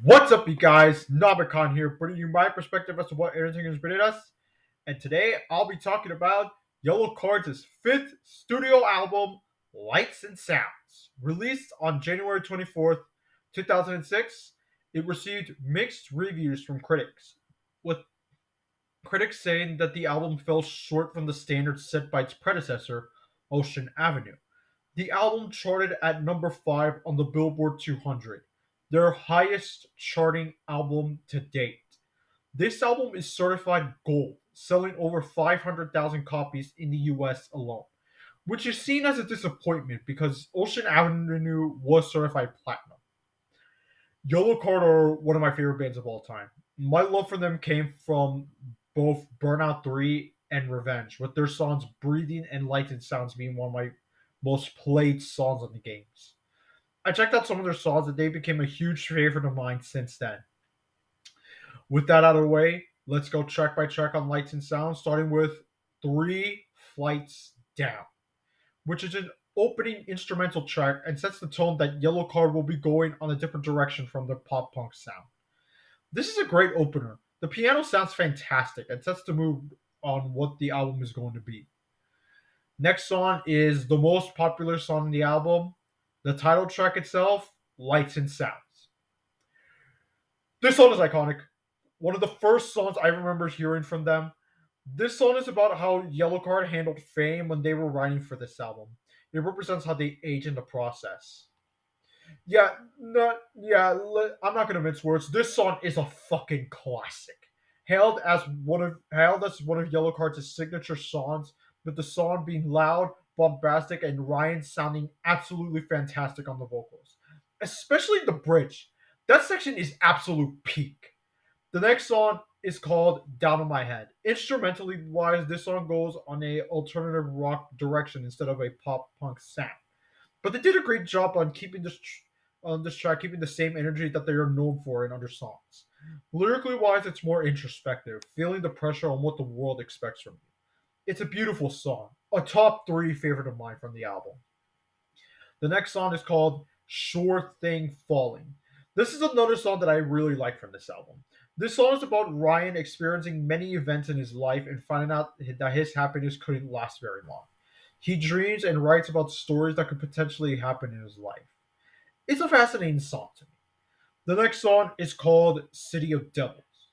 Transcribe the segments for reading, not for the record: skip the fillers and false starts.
What's up, you guys? Nabakon here, bringing you my perspective as to what everything has been in us. And today I'll be talking about Yellowcards' fifth studio album, Lights and Sounds. Released on January 24th, 2006, it received mixed reviews from critics, with critics saying that the album fell short from the standards set by its predecessor, Ocean Avenue. The album charted at number 5 on the Billboard 200, their highest charting album to date. This album is certified gold, selling over 500,000 copies in the US alone, which is seen as a disappointment because Ocean Avenue was certified platinum. Yellowcard are one of my favorite bands of all time. My love for them came from both Burnout 3 and Revenge, with their songs Breathing and Light and Sounds being one of my most played songs on the games. I checked out some of their songs and they became a huge favorite of mine since then. With that out of the way, let's go track by track on Lights and Sounds, starting with Three Flights Down, which is an opening instrumental track and sets the tone that Yellowcard will be going on a different direction from their pop punk sound. This is a great opener. The piano sounds fantastic and sets the mood on what the album is going to be. Next song is the most popular song in the album, the title track itself, Lights and Sounds. This song is iconic. One of the first songs I remember hearing from them. This song is about how Yellowcard handled fame when they were writing for this album. It represents how they age in the process. Yeah, no, yeah. I'm not gonna mince words. This song is a fucking classic, hailed as one of Yellowcard's signature songs, with the song being loud, bombastic, and Ryan sounding absolutely fantastic on the vocals, especially the bridge. That section is absolute peak. The next song is called "Down on My Head." Instrumentally wise, this song goes on a alternative rock direction instead of a pop punk sound. But they did a great job on keeping on this track, keeping the same energy that they are known for in other songs. Lyrically wise, it's more introspective, feeling the pressure on what the world expects from you. It's a beautiful song, a top three favorite of mine from the album. The next song is called "Sure Thing Falling." This is another song that I really like from this album. This song is about Ryan experiencing many events in his life and finding out that his happiness couldn't last very long. He dreams and writes about stories that could potentially happen in his life. It's a fascinating song to me. The next song is called City of Devils.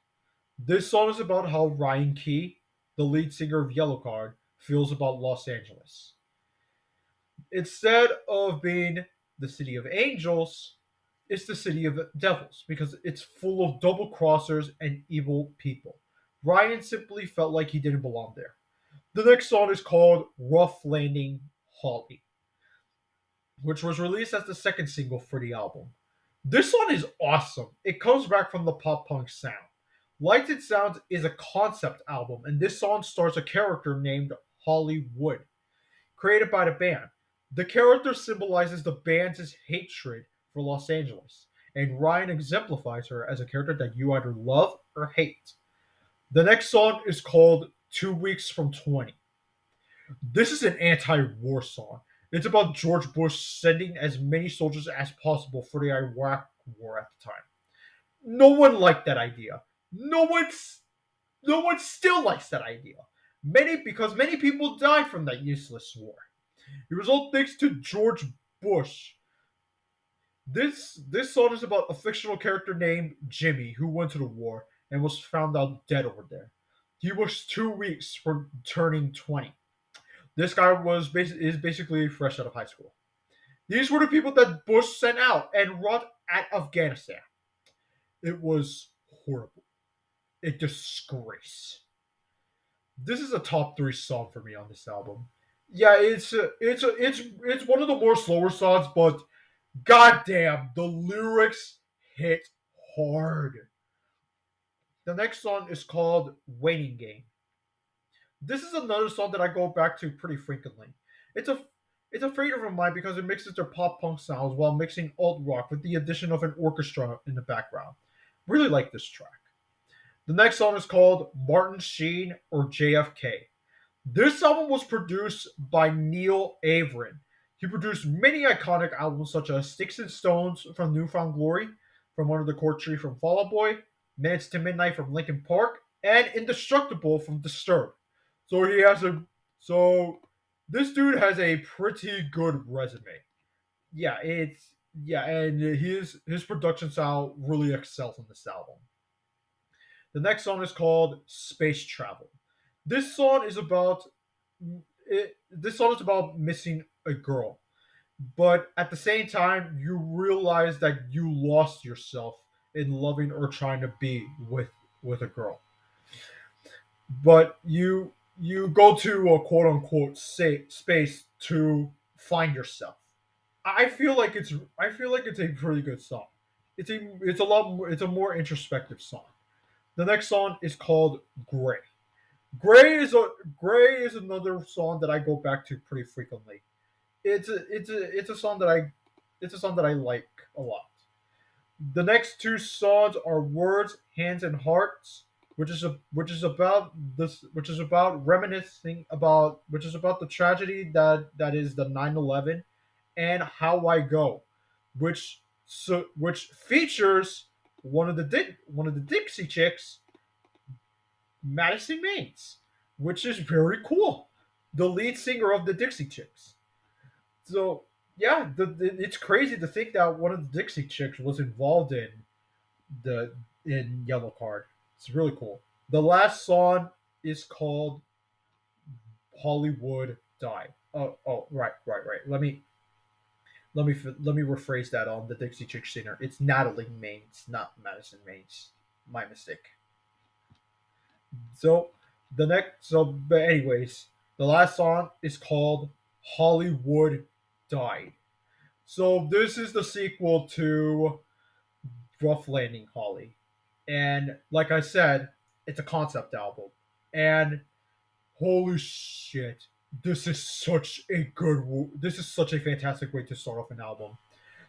This song is about how Ryan Key, the lead singer of Yellowcard, feels about Los Angeles. Instead of being the city of angels, it's the city of devils because it's full of double crossers and evil people. Ryan simply felt like he didn't belong there. The next song is called Rough Landing Holly, which was released as the second single for the album. This one is awesome. It comes back from the pop punk sound. Lights and Sounds is a concept album, and this song stars a character named Hollywood, created by the band. The character symbolizes the band's hatred for Los Angeles, and Ryan exemplifies her as a character that you either love or hate. The next song is called 2 Weeks from 20. This is an anti war song. It's about George Bush sending as many soldiers as possible for the Iraq war at the time. No one liked that idea. No one still likes that idea. Many people died from that useless war. It was all thanks to George Bush. This song is about a fictional character named Jimmy who went to the war and was found out dead over there. He was 2 weeks from turning 20. This guy is basically fresh out of high school. These were the people that Bush sent out and brought at Afghanistan. It was horrible. A disgrace. This is a top three song for me on this album. Yeah, it's one of the more slower songs, but goddamn, the lyrics hit hard. The next song is called "Waiting Game." This is another song that I go back to pretty frequently. It's a it's a favorite of mine because it mixes their pop punk sounds while mixing alt rock with the addition of an orchestra in the background. Really like this track. The next song is called Martin Sheen or JFK. This album was produced by Neil Averin. He produced many iconic albums such as Sticks and Stones from Newfound Glory, from Under the Court Tree from Fall Out Boy, Minutes to Midnight from Linkin Park, and Indestructible from Disturbed. So he has a so this dude has a pretty good resume. Yeah, it's yeah, and his production style really excels on this album. The next song is called Space Travel. This song is about this song is about missing a girl, but at the same time you realize that you lost yourself in loving or trying to be with a girl. But you go to a quote unquote space to find yourself. I feel like it's a pretty good song. It's a lot more, it's a more introspective song. The next song is called Gray. Gray is a Gray is another song that I go back to pretty frequently. It's a song that I like a lot. The next two songs are Words, Hands, and Hearts, which is about reminiscing about which is about the tragedy that is the 9/11, and How I Go, which features one of the Dixie Chicks, Madison Maines, which is very cool. The lead singer of the Dixie Chicks. So yeah, it's crazy to think that one of the Dixie Chicks was involved the in Yellow Card. It's really cool. The last song is called Hollywood Die. Right. Let me rephrase that on the Dixie Chick singer. It's Natalie Maines, not Madison Maines. My mistake. So but anyways, the last song is called Hollywood Died. So this is the sequel to Rough Landing Holly. And like I said, it's a concept album. And holy shit, this is such a fantastic way to start off an album.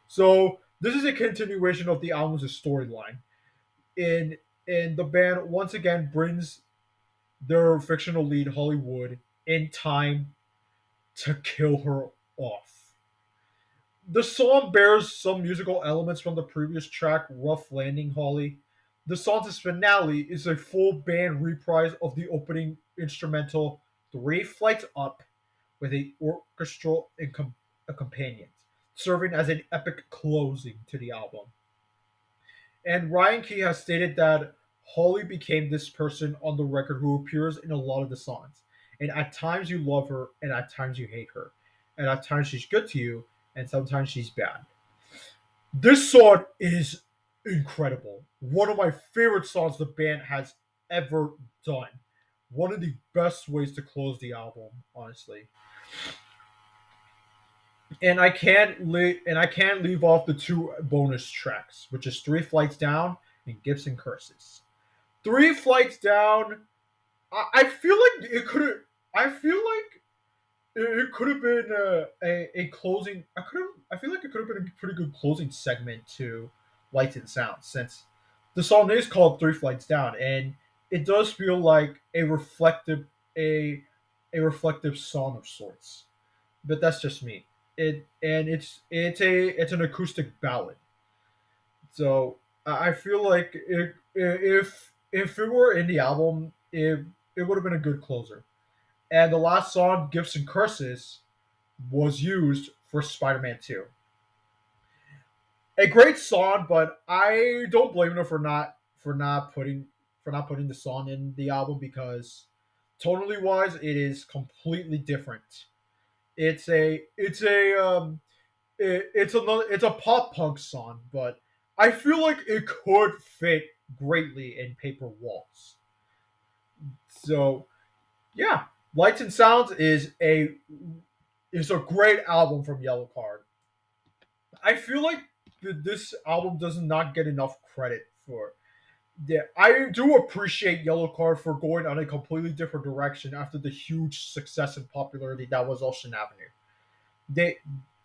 So this is a continuation of the album's storyline. In the band once again brings their fictional lead Hollywood in time to kill her off. The song bears some musical elements from the previous track, Rough Landing Holly. The song's finale is a full band reprise of the opening instrumental Three Flights Up with a orchestral accompaniment, serving as an epic closing to the album. And Ryan Key has stated that Holly became this person on the record who appears in a lot of the songs. And at times you love her, and at times you hate her. And at times she's good to you, and sometimes she's bad. This song is incredible. One of my favorite songs the band has ever done. One of the best ways to close the album, honestly. And I can't leave off the two bonus tracks, which is Three Flights Down and Gibson Curses. Three Flights Down. I feel like it could have. I feel like it could have been a closing. I feel like it could have been a pretty good closing segment to Lights and Sounds, since the song is called Three Flights Down, and it does feel like a a reflective song of sorts. But that's just me. It's an acoustic ballad. So I feel like if it were in the album, it would have been a good closer. And the last song, Gifts and Curses, was used for Spider-Man 2. A great song, but I don't blame them for not putting the song in the album, because tonally wise, it is completely different. It's a pop punk song, but I feel like it could fit greatly in Paper Walls. So yeah, Lights and Sounds is a great album from Yellowcard. I feel like this album does not get enough credit for. Yeah, I do appreciate Yellowcard for going on a completely different direction after the huge success and popularity that was Ocean Avenue. They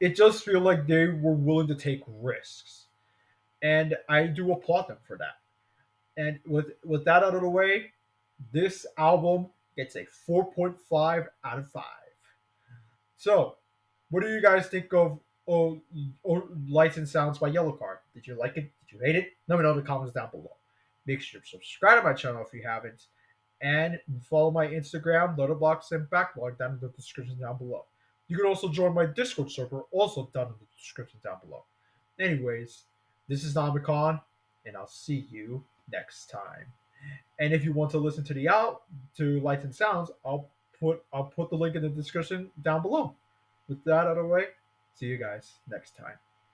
It just feel like they were willing to take risks, and I do applaud them for that. And with that out of the way, this album gets a 4.5 out of 5. So, what do you guys think of Lights and Sounds by Yellowcard? Did you like it? Did Did you hate it? Let me know in the comments down below. Make sure to subscribe to my channel if you haven't, and follow my Instagram, Letterboxd, and Backlog down in the description down below. You can also join my Discord server, also down in the description down below. Anyways, this is Namicon, and I'll see you next time. And if you want to listen to the out to lights and sounds, I'll put the link in the description down below. With that out of the way, see you guys next time.